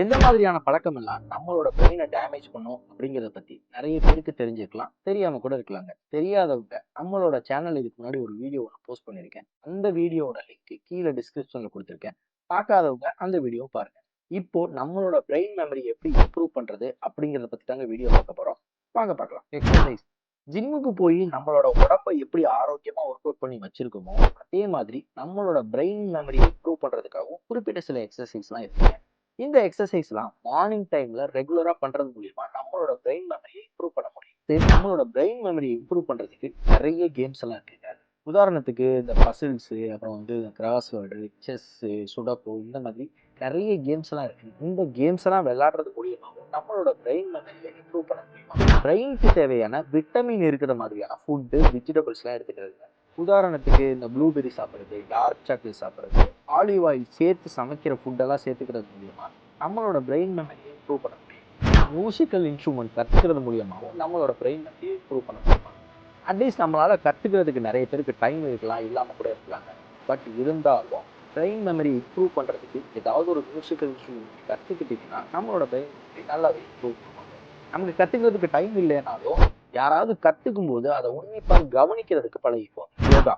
எந்த மாதிரியான பழக்கம் எல்லாம் நம்மளோட பிரெயினை டேமேஜ் பண்ணும் அப்படிங்கிறத பத்தி நிறைய பேருக்கு தெரிஞ்சிருக்கலாம், தெரியாம கூட இருக்கலாங்க. தெரியாதவங்க நம்மளோட சேனல் இதுக்கு முன்னாடி ஒரு வீடியோ போஸ்ட் பண்ணியிருக்கேன். அந்த வீடியோவோட லிங்க் கீழே டிஸ்கிரிப்ஷன்ல கொடுத்துருக்கேன். பார்க்காதவங்க அந்த வீடியோ பாருங்க. இப்போ நம்மளோட பிரெயின் மெமரி எப்படி இம்ப்ரூவ் பண்றது அப்படிங்கிறத பத்தி தாங்க வீடியோ பார்க்க போறோம். வாங்க பார்க்கலாம். எக்ஸசைஸ். ஜிம்முக்கு போய் நம்மளோட உடம்பை எப்படி ஆரோக்கியமா ஒர்க் அவுட் பண்ணி வச்சிருக்கோமோ அதே மாதிரி நம்மளோட பிரெயின் மெமரி இம்ப்ரூவ் பண்றதுக்காகவும் குறிப்பிட்ட சில எக்ஸசைஸ்லாம் இருக்குங்க. இந்த எக்ஸசைஸ்லாம் மார்னிங் டைம்ல ரெகுலரா பண்றது மூலியமா நம்மளோட பிரெயின் மெமரியை இம்ப்ரூவ் பண்ண முடியும். நம்மளோட பிரெயின் மெமரி இம்ப்ரூவ் பண்றதுக்கு நிறைய கேம்ஸ் எல்லாம் இருக்குங்க. உதாரணத்துக்கு இந்த பசில்ஸ், அப்புறம் இந்த கிராஸ்வேர்டு, செஸ், சுடோக்கு, இந்த மாதிரி நிறைய கேம்ஸ் எல்லாம் இருக்கு. இந்த கேம்ஸ் எல்லாம் விளையாடுறது மூலியமாகவும் நம்மளோட பிரெயின் மெமரியை இம்ப்ரூவ் பண்ண முடியுமா? பிரெயினுக்கு தேவையான விட்டமின் இருக்கிற மாதிரியான ஃபுட்டு, வெஜிடபிள்ஸ் எல்லாம் எடுத்துக்கிறது. உதாரணத்துக்கு இந்த ப்ளூபெர்ரி சாப்பிட்றது, டார்க் சாக்லேட் சாப்பிட்றது, ஆலிவ் ஆயில் சேர்த்து சமைக்கிற ஃபுட்டெல்லாம் சேர்த்துக்கிறது மூலியமா நம்மளோட பிரெயின் மெமரியை இம்ப்ரூவ் பண்ண முடியும். மியூசிக்கல் இன்ஸ்ட்ருமெண்ட் கற்றுக்கிறது மூலியமாகவும் நம்மளோட பிரெயின் மெமரியை இம்ப்ரூவ் பண்ண முடியுமா? அட்லீஸ்ட் நம்மளால கற்றுக்கிறதுக்கு நிறைய பேருக்கு டைம் இருக்கலாம், இல்லாமல் கூட இருக்கலாங்க. பட் இருந்தாலும் பிரெயின் மெமரி இம்ப்ரூவ் பண்ணுறதுக்கு ஏதாவது ஒரு மியூசிக்கல் இன்ஸ்ட்ருமெண்ட் கற்றுக்கிட்டிங்கன்னா நம்மளோட பிரெயின் மெமரி நல்லாவே இம்ப்ரூவ் பண்ணுவாங்க. நமக்கு கற்றுக்கிறதுக்கு டைம் இல்லைனாலும் யாராவது கற்றுக்கும் போது அதை உன்னிப்பாக கவனிக்கிறதுக்கு பழகிப்போம். யோகா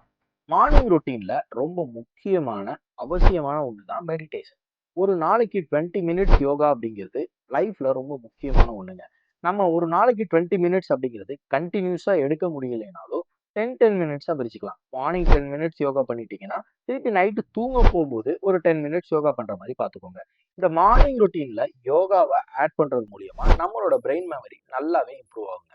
மார்னிங் ரொட்டீன்ல ரொம்ப முக்கியமான அவசியமான ஒன்று தான் மெடிடேஷன். ஒரு நாளைக்கு 20 மினிட்ஸ் யோகா அப்படிங்கிறது லைஃப்ல ரொம்ப முக்கியமான ஒண்ணுங்க. நம்ம ஒரு நாளைக்கு 20 மினிட்ஸ் அப்படிங்கிறது கண்டினியூஸா எடுக்க முடியலைனாலும் 10 மினிட்ஸா பிரிச்சுக்கலாம். மார்னிங் 10 மினிட்ஸ் யோகா பண்ணிட்டீங்கன்னா திருப்பி நைட்டு தூங்க போகும்போது ஒரு 10 மினிட்ஸ் யோகா பண்ற மாதிரி பார்த்துக்கோங்க. இந்த மார்னிங் ரொட்டீன்ல யோகாவை ஆட் பண்றது மூலியமா நம்மளோட பிரெயின் மெமரி நல்லாவே இம்ப்ரூவ் ஆகுங்க.